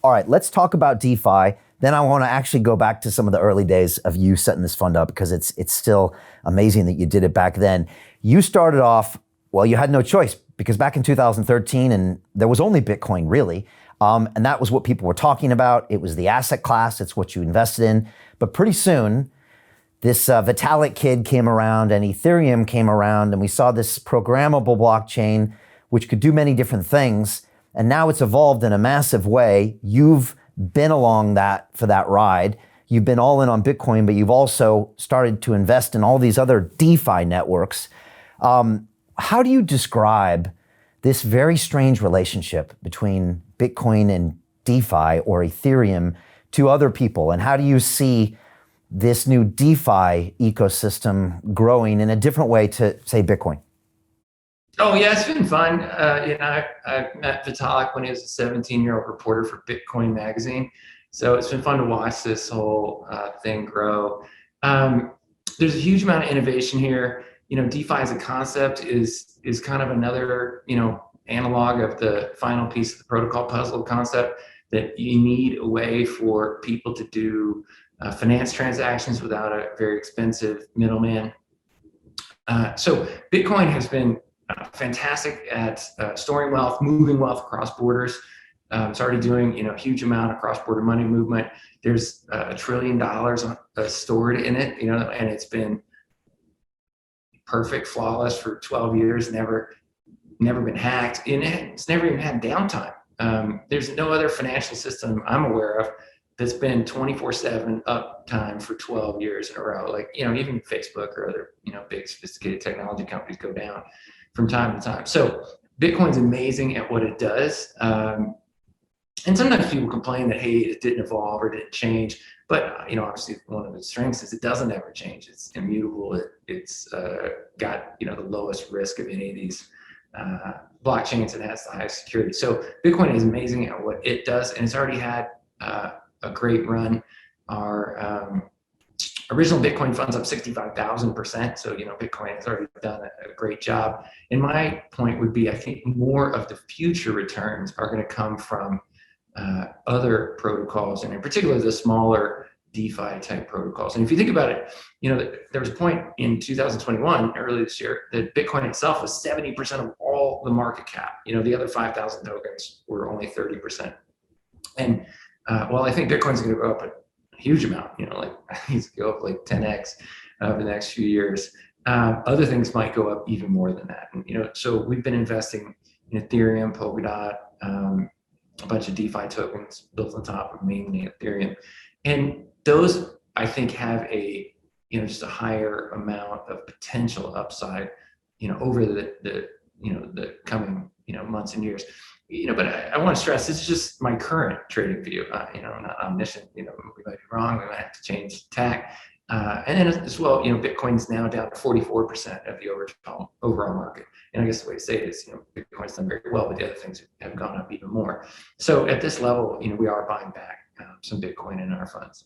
All right, let's talk about DeFi. Then I want to actually go back to some of the early days of you setting this fund up, because it's still amazing that you did it back then. You started off, well, you had no choice, because back in 2013, and there was only Bitcoin really, and that was what people were talking about. It was the asset class, it's what you invested in. But pretty soon, this Vitalik kid came around and Ethereum came around, and we saw this programmable blockchain, which could do many different things. And now it's evolved in a massive way. You've been along for that ride. You've been all in on Bitcoin, but you've also started to invest in all these other DeFi networks. How do you describe this very strange relationship between Bitcoin and DeFi or Ethereum to other people? And how do you see this new DeFi ecosystem growing in a different way to, say, Bitcoin? Oh, yeah, it's been fun. I met Vitalik when he was a 17-year-old reporter for Bitcoin magazine. So it's been fun to watch this whole thing grow. There's a huge amount of innovation here. DeFi as a concept is kind of another, analog of the final piece of the protocol puzzle concept, that you need a way for people to do finance transactions without a very expensive middleman. So Bitcoin has been fantastic at storing wealth, moving wealth across borders. It's already doing a huge amount of cross-border money movement. There's $1 trillion stored in it, and it's been perfect, flawless for 12 years, never been hacked, and it's never even had downtime. There's no other financial system I'm aware of that's been 24/7 uptime for 12 years in a row. Like, even Facebook or other, big sophisticated technology companies go down from time to time. So Bitcoin's amazing at what it does. And sometimes people complain that, hey, it didn't evolve or didn't change. But, obviously one of its strengths is it doesn't ever change. It's immutable. It's got, the lowest risk of any of these blockchains, and has the highest security. So Bitcoin is amazing at what it does, and it's already had a great run. Our original Bitcoin fund's up 65,000%. So, Bitcoin has already done a great job. And my point would be, I think more of the future returns are going to come from other protocols, and in particular, the smaller DeFi type protocols. And if you think about it, there was a point in 2021, early this year, that Bitcoin itself was 70% of all the market cap. The other 5,000 tokens were only 30%. And I think Bitcoin's going to go up a huge amount, it's going to go up like 10x over the next few years. Other things might go up even more than that. And, so we've been investing in Ethereum, Polkadot, a bunch of DeFi tokens built on top of mainly Ethereum. And those, I think, have just a higher amount of potential upside, over the coming, months and years. But I want to stress, this is just my current trading view. I'm not omniscient. We might be wrong. We might have to change tack. And then as well, Bitcoin's now down to 44% of the overall market. And I guess the way to say it is, Bitcoin's done very well, but the other things have gone up even more. So at this level, we are buying back some Bitcoin in our funds.